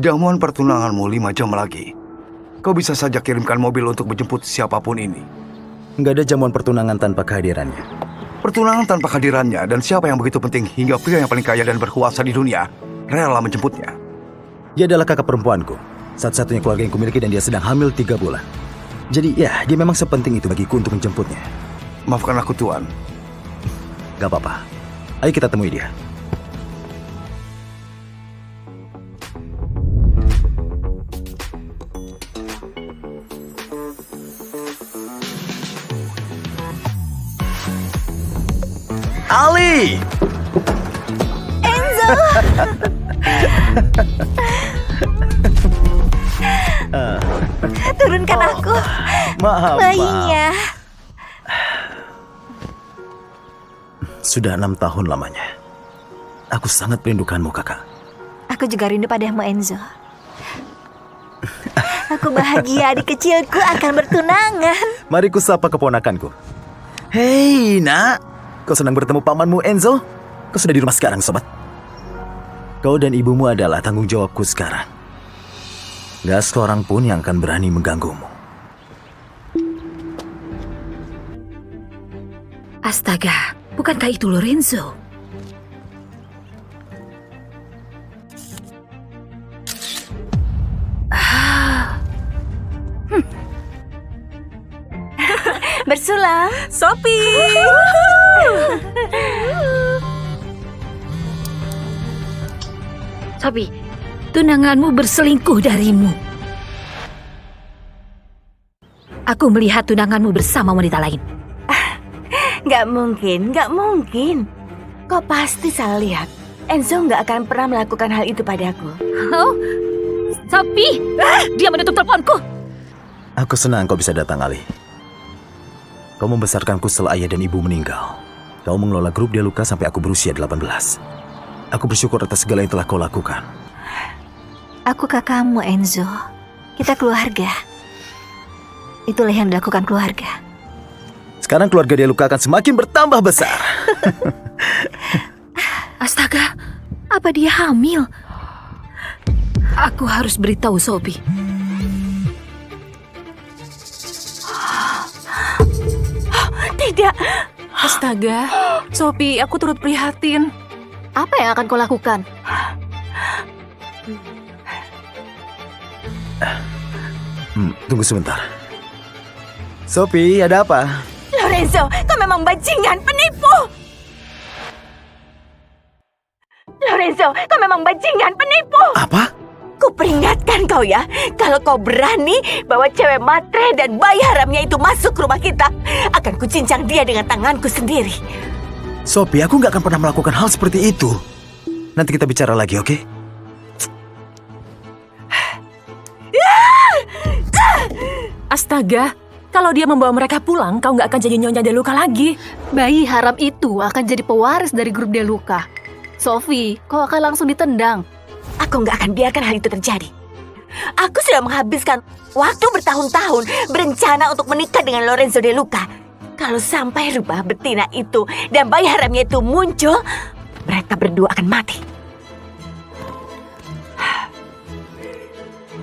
Jamuan pertunanganmu 5 jam lagi. Kau bisa saja kirimkan mobil untuk menjemput siapapun ini. Nggak ada jamuan pertunangan tanpa kehadirannya. Pertunangan tanpa kehadirannya, dan siapa yang begitu penting hingga pria yang paling kaya dan berkuasa di dunia rela menjemputnya? Dia adalah kakak perempuanku, satu-satunya keluarga yang kumiliki, dan dia sedang hamil 3 bulan. Jadi ya, dia memang sepenting itu bagiku untuk menjemputnya. Maafkan aku, Tuan. Gak apa-apa. Ayo kita temui dia. Ali! Enzo! Turunkan aku. Maaf, Bayinya. Sudah 6 tahun lamanya. Aku sangat merindukanmu, kakak. Aku juga rindu padamu, Enzo. Aku bahagia adik kecilku akan bertunangan. Mari ku sapa keponakanku. Hei, nak. Kau senang bertemu pamanmu, Enzo? Kau sudah di rumah sekarang, sobat. Kau dan ibumu adalah tanggung jawabku sekarang. Gak seorang pun yang akan berani mengganggumu. Astaga, bukankah itu Lorenzo? Bersulang. Sophie! Sophie, tunanganmu berselingkuh darimu. Aku melihat tunanganmu bersama wanita lain. Gak mungkin, gak mungkin. Kau pasti salah lihat. Enzo gak akan pernah melakukan hal itu padaku. Oh, Sophie, dia menutup teleponku. Aku senang kau bisa datang, Ali. Kau membesarkanku setelah ayah dan ibu meninggal. Kau mengelola grup Dia Luka sampai aku berusia 18. Aku bersyukur atas segala yang telah kau lakukan. Aku kakakmu, Enzo. Kita keluarga. Itulah yang dilakukan keluarga. Sekarang keluarga Dia Luka akan semakin bertambah besar. Astaga, apa dia hamil? Aku harus beritahu Sophie. Tidak. Astaga, Sophie, aku turut prihatin. Apa yang akan kau lakukan? Tunggu sebentar. Sophie, ada apa? Lorenzo, kau memang bajingan, penipu! Lorenzo, kau memang bajingan, penipu! Apa? Ku peringatkan kau ya, kalau kau berani bawa cewek matre dan bayi haramnya itu masuk rumah kita, akan kucincang dia dengan tanganku sendiri. Sophie, aku nggak akan pernah melakukan hal seperti itu. Nanti kita bicara lagi, oke? Astaga, kalau dia membawa mereka pulang, kau nggak akan jadi nyonya Dia Luka lagi. Bayi haram itu akan jadi pewaris dari grup Dia Luka. Sophie, kau akan langsung ditendang. Aku nggak akan biarkan hal itu terjadi. Aku sudah menghabiskan waktu bertahun-tahun berencana untuk menikah dengan Lorenzo Dia Luka. Kalau sampai rubah betina itu dan bayi haramnya itu muncul, mereka berdua akan mati.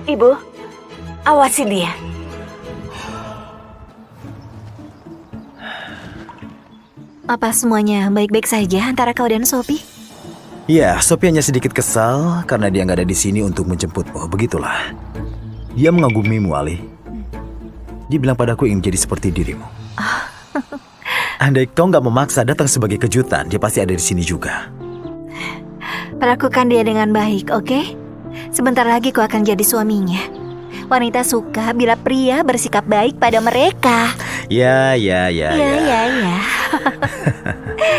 Ibu, awasi dia. Apa semuanya baik-baik saja antara kau dan Sophie? Ya, Sophie hanya sedikit kesal karena dia nggak ada di sini untuk menjemputmu. Begitulah. Dia mengagumimu, Ali. Dia bilang padaku ingin jadi seperti dirimu. Andai kau nggak memaksa datang sebagai kejutan, dia pasti ada di sini juga. Perlakukan dia dengan baik, oke? Sebentar lagi kau akan jadi suaminya. Wanita suka bila pria bersikap baik pada mereka. Ya. Ya.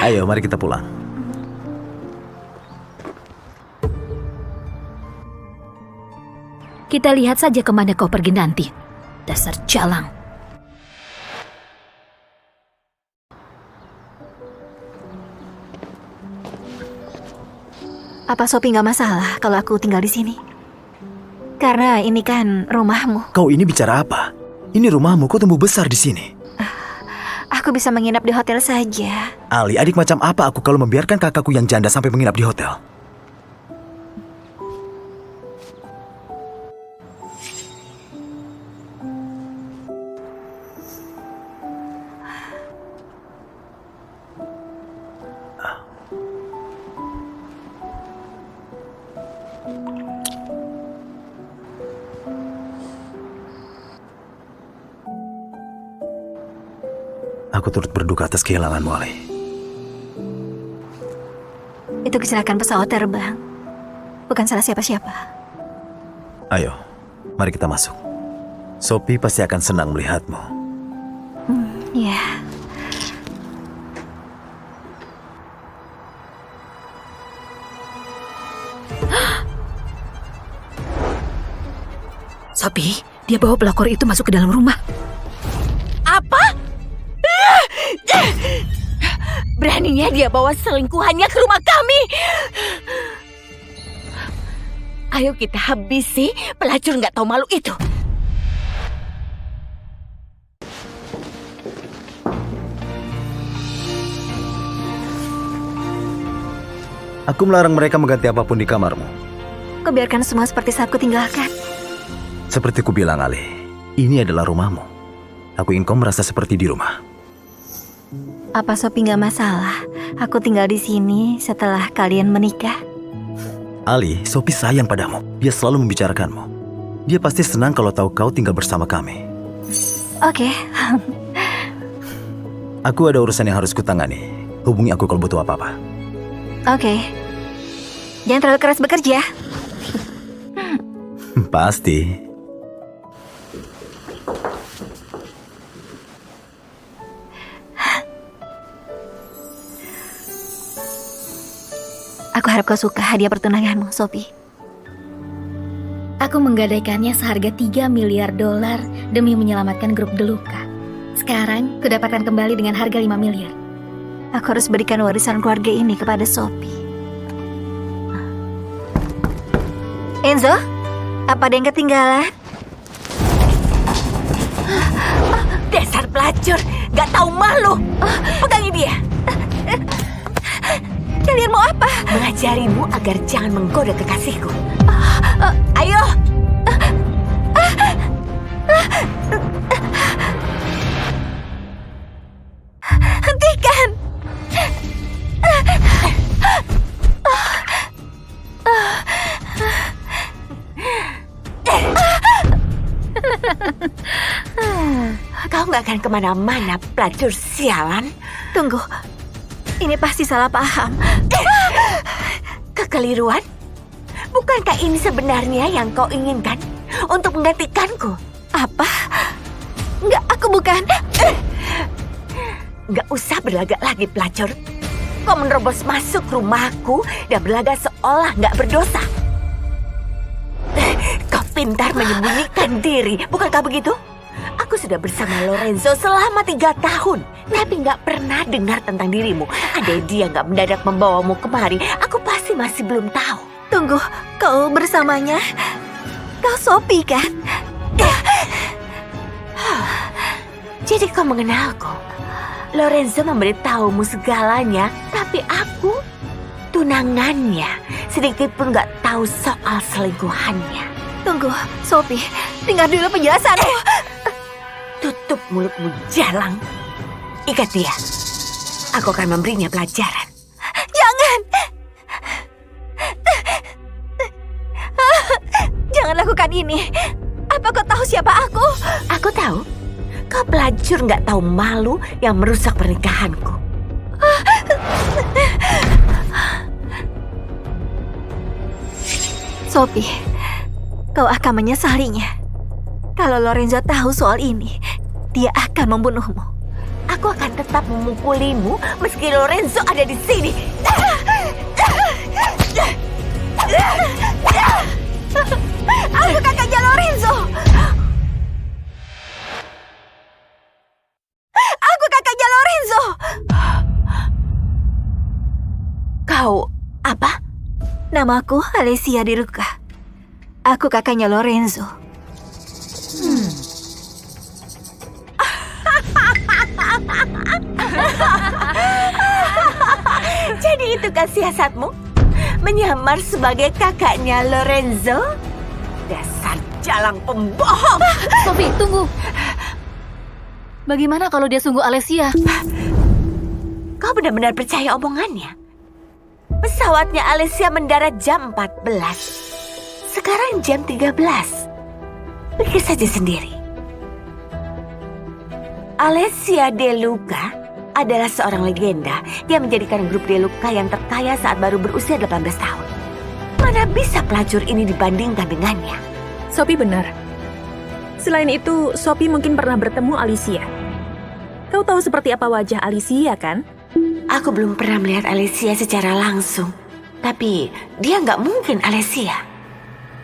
Ayo, mari kita pulang. Kita lihat saja kemana kau pergi nanti. Dasar jalang. Apa Sophie nggak masalah kalau aku tinggal di sini? Karena ini kan rumahmu. Kau ini bicara apa? Ini rumahmu, kau tumbuh besar di sini. Aku bisa menginap di hotel saja. Ali, adik macam apa aku kalau membiarkan kakakku yang janda sampai menginap di hotel? Aku turut berduka atas kehilanganmu, Ali. Itu kecelakaan pesawat terbang. Bukan salah siapa-siapa. Ayo, mari kita masuk. Sophie pasti akan senang melihatmu. Iya. Sophie, dia bawa pelakor itu masuk ke dalam rumah. Apa? Beraninya dia bawa selingkuhannya ke rumah kami. Ayo kita habisi pelacur nggak tahu malu itu. Aku melarang mereka mengganti apapun di kamarmu. Kau biarkan semua seperti saat ku tinggalkan. Seperti ku bilang, Ali, ini adalah rumahmu. Aku ingin kau merasa seperti di rumah. Apa Sophie nggak masalah? Aku tinggal di sini setelah kalian menikah. Ali, Sophie sayang padamu. Dia selalu membicarakanmu. Dia pasti senang kalau tahu kau tinggal bersama kami. Oke. Aku ada urusan yang harus kutangani. Hubungi aku kalau butuh apa-apa. Oke. Jangan terlalu keras bekerja. Pasti. Aku harap kau suka hadiah pertunanganmu, Sophie. Aku menggadaikannya seharga $3 miliar demi menyelamatkan grup Deluca. Sekarang, kudapatkan kembali dengan harga 5 miliar. Aku harus berikan warisan keluarga ini kepada Sophie. Enzo, apa ada yang ketinggalan? Dasar pelacur, nggak tahu malu. Pegangi dia. Kalian mau apa? Mengajarimu agar jangan menggoda kekasihku. Ayo. Hentikan! Kau nggak akan kemana-mana, pelacur sialan. Tunggu, ini pasti salah paham. Kekeliruan? Bukankah ini sebenarnya yang kau inginkan untuk menggantikanku? Apa? Enggak, aku bukan. Nggak usah berlagak lagi, pelacur. Kau menerobos masuk rumahku dan berlagak seolah nggak berdosa. Kau pintar menyembunyikan diri, bukankah begitu? Aku sudah bersama Lorenzo selama 3 tahun, tapi nggak pernah dengar tentang dirimu. Ada dia nggak mendadak membawamu kemari, aku pasti masih belum tahu. Tunggu, kau bersamanya? Kau Sophie kan? Jadi kau mengenalku. Lorenzo memberitahumu segalanya, tapi aku tunangannya. Sedikit pun nggak tahu soal selingkuhannya. Tunggu, Sophie, dengar dulu penjelasanmu. Tutup mulutmu, jalang. Ikat dia. Aku akan memberinya pelajaran. Jangan! Jangan lakukan ini. Apa kau tahu siapa aku? Aku tahu. Kau pelacur nggak tahu malu yang merusak pernikahanku. Sophie, kau akan menyesalinya. Kalau Lorenzo tahu soal ini, dia akan membunuhmu. Aku akan tetap memukulimu meski Lorenzo ada di sini. Aku kakaknya Lorenzo. Aku kakaknya Lorenzo. Kau apa? Namaku Alessia Deluca. Aku kakaknya Lorenzo. Jadi itu kan siasatmu? Menyamar sebagai kakaknya Lorenzo? Dasar jalang pembohong! Sophie, tunggu. Bagaimana kalau dia sungguh Alessia? Kau benar-benar percaya omongannya? Pesawatnya Alessia mendarat jam 14. Sekarang jam 13. Pikir saja sendiri. Alessia De Luca adalah seorang legenda. Dia menjadikan grup De Luca yang terkaya saat baru berusia 18 tahun. Mana bisa pelacur ini dibandingkan dengannya? Sophie benar. Selain itu, Sophie mungkin pernah bertemu Alicia. Kau tahu seperti apa wajah Alicia, kan? Aku belum pernah melihat Alicia secara langsung. Tapi dia nggak mungkin Alicia.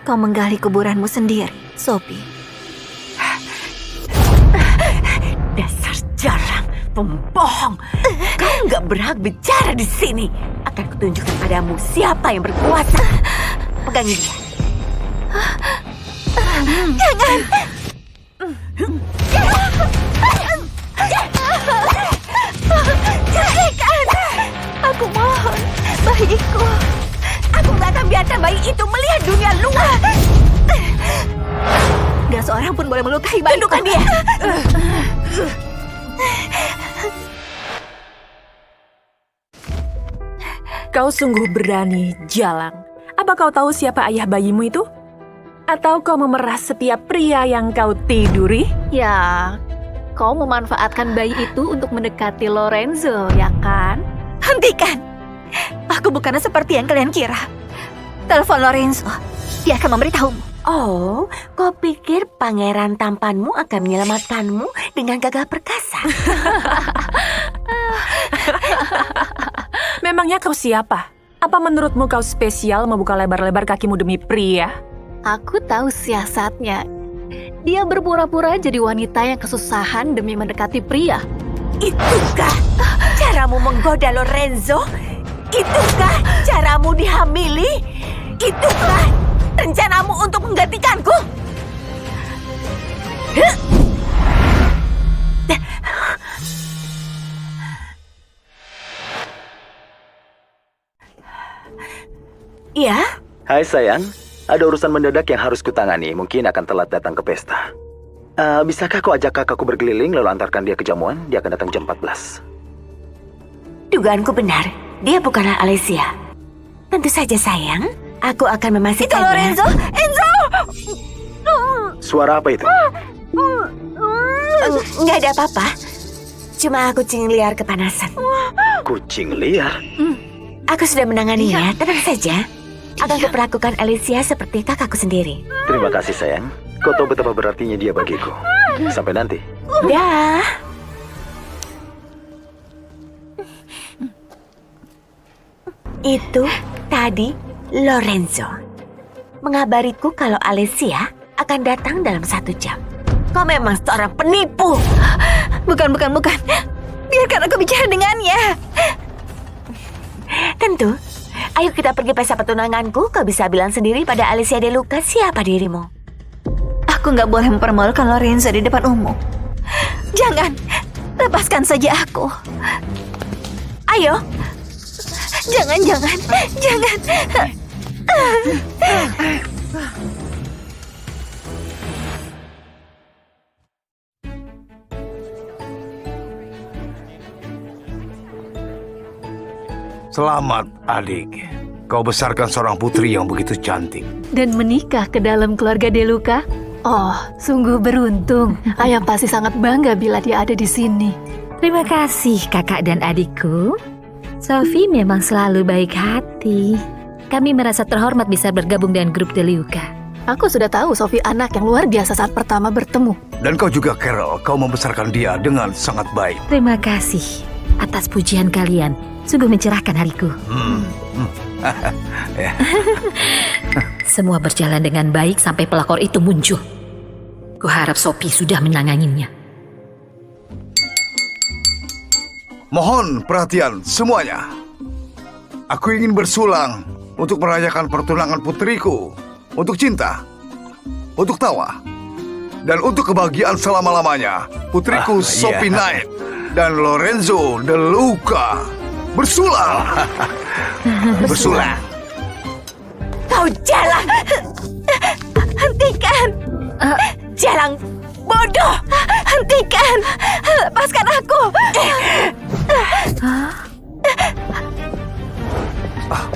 Kau menggali kuburanmu sendiri, Sophie. Dasar jarang, pembohong. Kau nggak berhak bicara di sini. Akan kutunjukkan padamu siapa yang berkuasa. Pegangi dia. Jangan. Jangan. Aku mohon, bayiku. Aku nggak akan biarkan bayi itu melihat dunia luar. Gak seorang pun boleh melukai bayiku. Tundukkan dia. Kau sungguh berani, Jalang. Apa kau tahu siapa ayah bayimu itu? Atau kau memeras setiap pria yang kau tiduri? Ya, kau memanfaatkan bayi itu untuk mendekati Lorenzo, ya kan? Hentikan. Aku bukanlah seperti yang kalian kira. Telepon Lorenzo. Dia akan memberitahumu. Oh, kau pikir pangeran tampanmu akan menyelamatkanmu dengan gagah perkasa? Memangnya kau siapa? Apa menurutmu kau spesial membuka lebar-lebar kakimu demi pria? Aku tahu siasatnya. Dia berpura-pura jadi wanita yang kesusahan demi mendekati pria. Itukah caramu menggoda Lorenzo? Itukah caramu dihamili? Itukah rencanamu untuk menggantikanku? Ya? Hai sayang, ada urusan mendadak yang harus kutangani. Mungkin akan telat datang ke pesta. Bisakah kau ajak kakakku berkeliling lalu antarkan dia ke jamuan? Dia akan datang jam 14. Dugaanku benar. Dia bukanlah Alicia. Tentu saja sayang. Aku akan Itu memastikannya. Lorenzo! Enzo! Suara apa itu? Nggak ada apa-apa. Cuma kucing liar kepanasan. Kucing liar? Aku sudah menanganinya. Tenang saja. Akan kuperlakukan Alicia seperti kakakku sendiri. Terima kasih sayang. Kau tahu betapa berartinya dia bagiku. Sampai nanti. Dah. Itu tadi Lorenzo mengabariku kalau Alicia akan datang dalam 1 jam. Kau memang seorang penipu. Bukan. Biarkan aku bicara dengannya. Tentu. Ayo kita pergi pesta pertunanganku. Kau bisa bilang sendiri pada Alessia De Luca siapa dirimu. Aku nggak boleh mempermalukan Lorenzo di depan umum. Jangan. Lepaskan saja aku. Ayo. Jangan. Selamat, adik. Kau besarkan seorang putri yang begitu cantik. Dan menikah ke dalam keluarga De Luca? Oh, sungguh beruntung. Ayah pasti sangat bangga bila dia ada di sini. Terima kasih kakak dan adikku. Sophie memang selalu baik hati. Kami merasa terhormat bisa bergabung dengan grup De Luca. Aku sudah tahu Sophie anak yang luar biasa saat pertama bertemu. Dan kau juga, Carol. Kau membesarkan dia dengan sangat baik. Terima kasih atas pujian kalian. Sungguh mencerahkan hariku. Semua berjalan dengan baik sampai pelakor itu muncul. Kuharap Sophie sudah menanganinya. Mohon perhatian semuanya. Aku ingin bersulang untuk merayakan pertunangan putriku. Untuk cinta, untuk tawa, dan untuk kebahagiaan selama-lamanya. Putriku Sophie Knight dan Lorenzo De Luca. Bersulang. Bersulang. Kau jalan. Hentikan. Jalan bodoh. Hentikan. Lepaskan aku.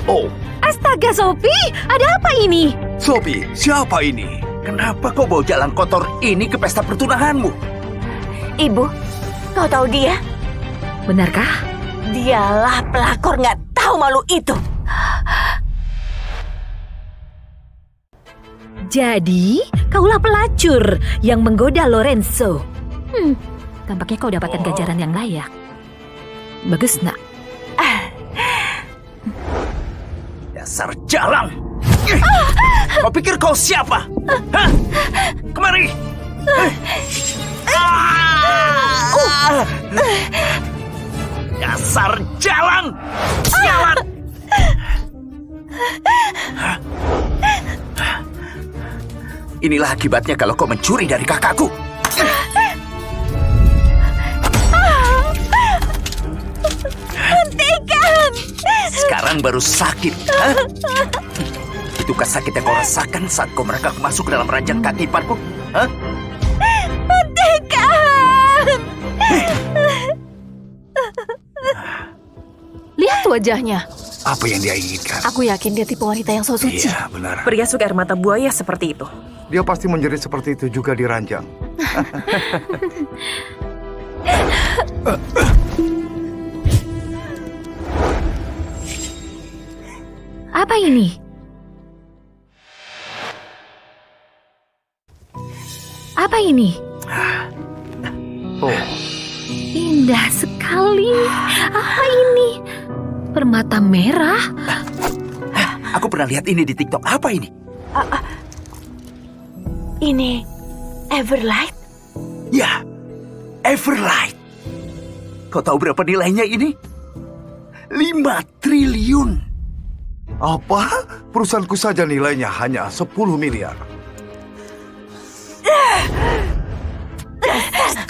Oh, Astaga Sophie, ada apa ini? Sophie, siapa ini? Kenapa kau bawa jalan kotor ini ke pesta pertunanganmu? Ibu, Kau tahu dia? Benarkah? Dialah pelakor nggak tahu malu itu. Jadi, kaulah pelacur yang menggoda Lorenzo. Tampaknya kau dapatkan ganjaran yang layak. Bagus, nak. Dasar jalang! Kau pikir kau siapa? Hah? Kemari! Dasar jalang! Sialan! Inilah akibatnya kalau kau mencuri dari kakakku. Hentikan! Sekarang baru sakit, hah? Itukah sakit yang kau rasakan saat kau merangkak masuk ke dalam ranjang katipanku? Hah? Hentikan! Lihat wajahnya. Apa yang dia inginkan? Aku yakin dia tipe wanita yang so suci. Iya, benar. Pria suka air mata buaya seperti itu. Dia pasti menjerit seperti itu juga di ranjang. Apa ini? Apa ini? Oh, Indah sekali. Apa ini? Permata merah? Aku pernah lihat ini di TikTok. Apa ini? Ini Everlight? Ya, Everlight. Kau tahu berapa nilainya ini? 5 triliun. apa? Perusahaanku saja nilainya hanya 10 miliar.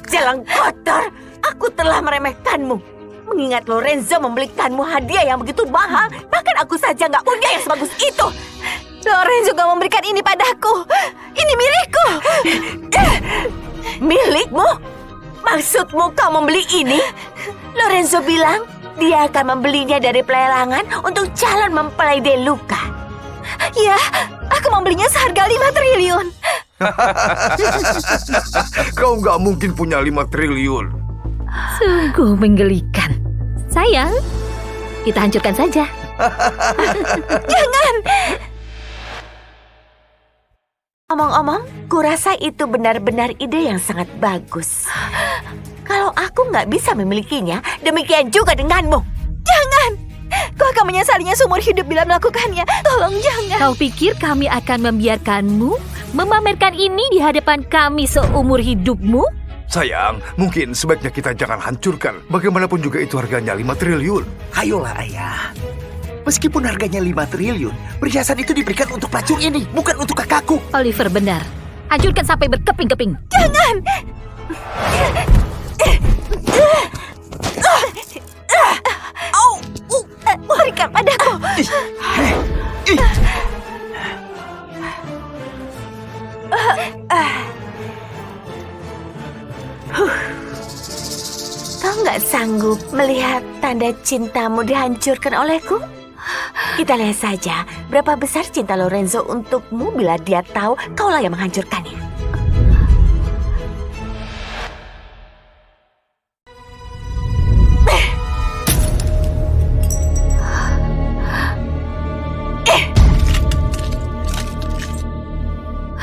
Jalang kotor, aku telah meremehkanmu. Mengingat Lorenzo membelikanmu hadiah yang begitu mahal, bahkan aku saja nggak punya yang sebagus itu. Lorenzo juga memberikan ini padaku. Ini milikku. Milikmu? Maksudmu kau membeli ini? Lorenzo bilang dia akan membelinya dari pelelangan untuk calon mempelai De Luca. Ya, aku membelinya seharga 5 triliun. Kau nggak mungkin punya 5 triliun. Sungguh menggelikan. Sayang, kita hancurkan saja. Omong-omong, kurasa itu benar-benar ide yang sangat bagus. Kalau aku nggak bisa memilikinya, demikian juga denganmu. Jangan. Kau akan menyesalinya seumur hidup bila melakukannya. Tolong jangan. Kau pikir kami akan membiarkanmu memamerkan ini di hadapan kami seumur hidupmu? Sayang, mungkin sebaiknya kita jangan hancurkan. Bagaimanapun juga itu harganya 5 triliun. Ayolah, ayah. Meskipun harganya 5 triliun, perhiasan itu diberikan untuk pelacur ini, bukan untuk kakakku. Oliver benar. Hancurkan sampai berkeping-keping. Berikan padaku. Kau nggak sanggup melihat tanda cintamu dihancurkan olehku? Kita lihat saja berapa besar cinta Lorenzo untukmu bila dia tahu kaulah yang menghancurkannya.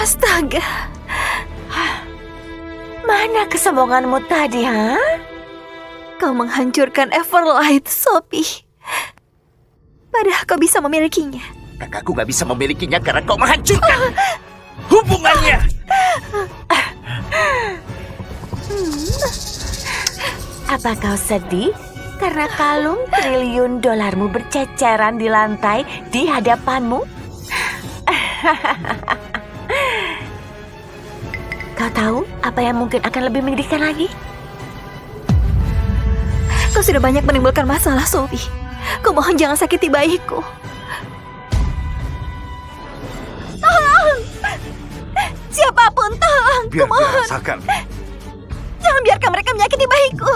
Astaga. Mana kesombonganmu tadi, ha? Kau menghancurkan Everlight, Sophie. Padahal kau bisa memilikinya. Kakakku gak bisa memilikinya karena kau menghancurkan hubungannya. Apa kau sedih karena kalung triliun dolarmu berceceran di lantai di hadapanmu? Kau tahu apa yang mungkin akan lebih menyedihkan lagi? Kau sudah banyak menimbulkan masalah, Sophie. Kau mohon jangan sakiti bayiku. Tolong! Siapapun, tolong! Biar dia Kumohon, rasakan. jangan biarkan mereka menyakiti bayiku.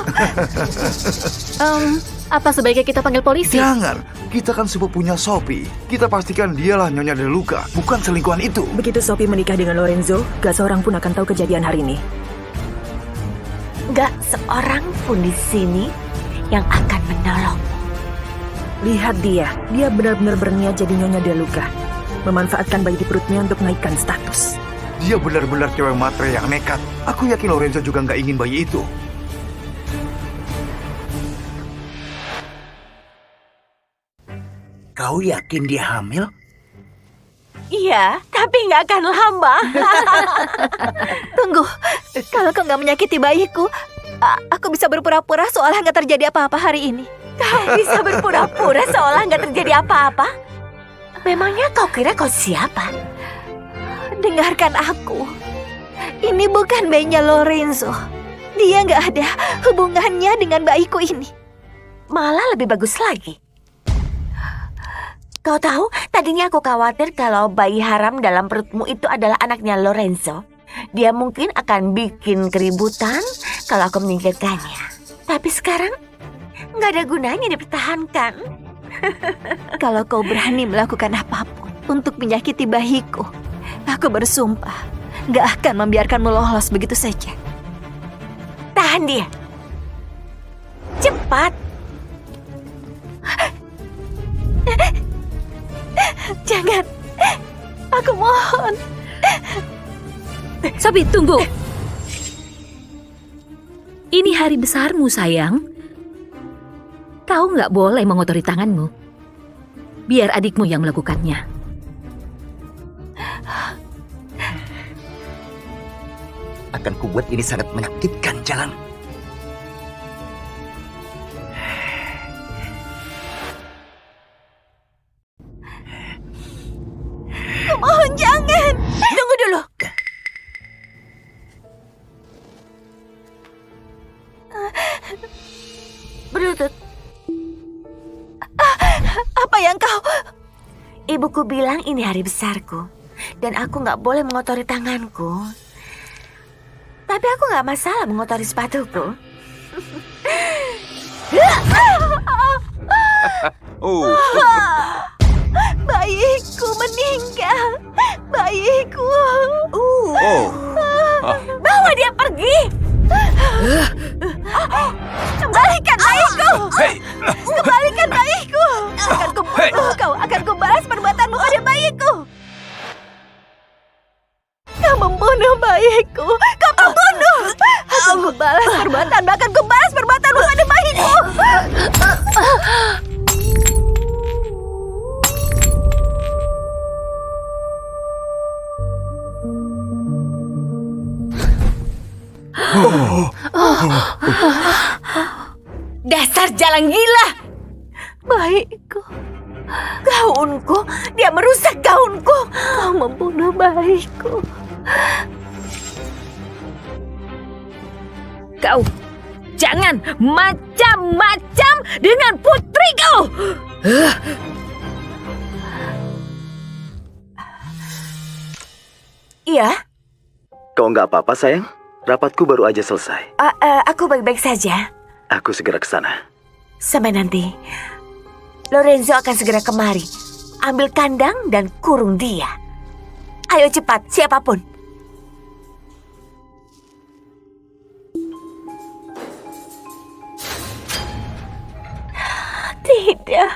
Apa sebaiknya kita panggil polisi? Jangan, kita kan sepupunya Sophie. Kita pastikan dialah Nyonya De Luca, bukan selingkuhan itu. Begitu Sophie menikah dengan Lorenzo, gak seorang pun akan tahu kejadian hari ini. Gak seorang pun di sini yang akan menolongmu. Lihat dia benar-benar berniat jadi Nyonya Deluca. Memanfaatkan bayi di perutnya untuk menaikkan status. Dia benar-benar cewek matre yang nekat. Aku yakin Lorenzo juga nggak ingin bayi itu. Kau yakin dia hamil? Iya, tapi nggak akan lama. Tunggu, kalau kau nggak menyakiti bayiku, aku bisa berpura-pura seolah nggak terjadi apa-apa hari ini. Kau bisa berpura-pura seolah nggak terjadi apa-apa? Memangnya kau kira kau siapa? Dengarkan aku. Ini bukan bayinya Lorenzo. Dia nggak ada hubungannya dengan bayiku ini. Malah lebih bagus lagi. Kau tahu, tadinya aku khawatir kalau bayi haram dalam perutmu itu adalah anaknya Lorenzo. Dia mungkin akan bikin keributan kalau aku menyingkirkannya. Tapi sekarang, nggak ada gunanya dipertahankan. Kalau kau berani melakukan apapun untuk menyakiti bayiku, aku bersumpah nggak akan membiarkanmu lolos begitu saja. Tahan dia. Cepat. Jangan. Aku mohon. Sophie, tunggu. Ini hari besarmu, sayang. Kau nggak boleh mengotori tanganmu. Biar adikmu yang melakukannya. Akan kubuat ini sangat menyakitkan, Jalang. Mohon jangan. Tunggu dulu. Berlutut. Apa yang kau... Ibuku bilang ini hari besarku. Dan aku nggak boleh mengotori tanganku. Tapi aku nggak masalah mengotori sepatuku. Bayiku meninggal. Bayiku. Bawa dia pergi. Kembalikan bayiku. Hei! Kembalikan bayiku. Akan kubunuh kau. Akan kubalas perbuatanmu pada bayiku. Kau membunuh bayiku. Kau membunuh. Akan kubalas perbuatan. Bahkan kubalas perbuatanmu pada bayiku. Dasar jalan gila. Bayiku. Gaunku. Dia merusak gaunku. Kau membunuh bayiku. Kau jangan macam-macam dengan putriku. Iya, Kau nggak apa-apa, sayang? Rapatku baru aja selesai. aku baik-baik saja. Aku segera ke sana. Sampai nanti. Lorenzo akan segera kemari. Ambil kandang dan kurung dia. Ayo cepat, siapapun. Tidak.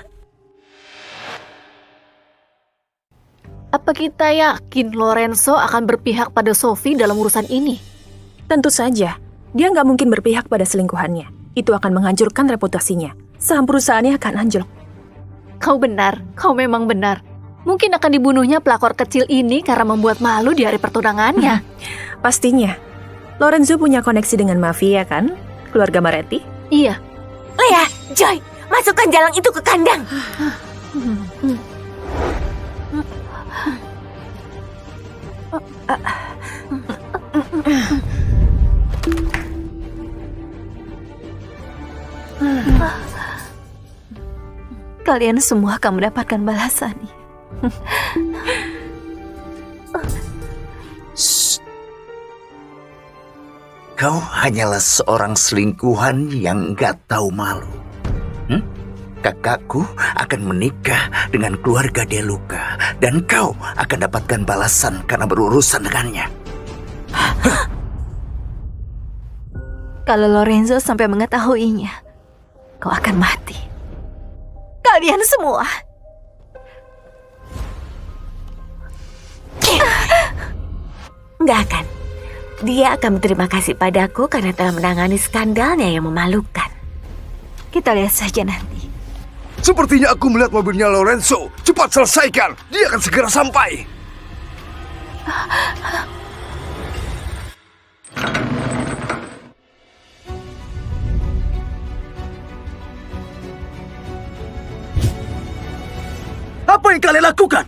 Apa kita yakin Lorenzo akan berpihak pada Sophie dalam urusan ini? Tentu saja, dia nggak mungkin berpihak pada selingkuhannya. Itu akan menghancurkan reputasinya. Saham perusahaannya akan anjlok. Kau benar, kau memang benar. Mungkin akan dibunuhnya pelakor kecil ini karena membuat malu di hari pertunangannya. Pastinya. Lorenzo punya koneksi dengan mafia kan? Keluarga Maretti? Iya. Lea, Joy, masukkan jalang itu ke kandang. Kalian semua akan mendapatkan balasan. Kau hanyalah seorang selingkuhan yang nggak tahu malu. Kakakku akan menikah dengan keluarga Deluca dan kau akan dapatkan balasan karena berurusan dengannya. Kalau Lorenzo sampai mengetahuinya, kau akan mati. Kalian semua. Nggak akan. Dia akan berterima kasih padaku karena telah menangani skandalnya yang memalukan. Kita lihat saja nanti. Sepertinya aku melihat mobilnya Lorenzo. Cepat selesaikan, dia akan segera sampai. Apa yang kalian lakukan?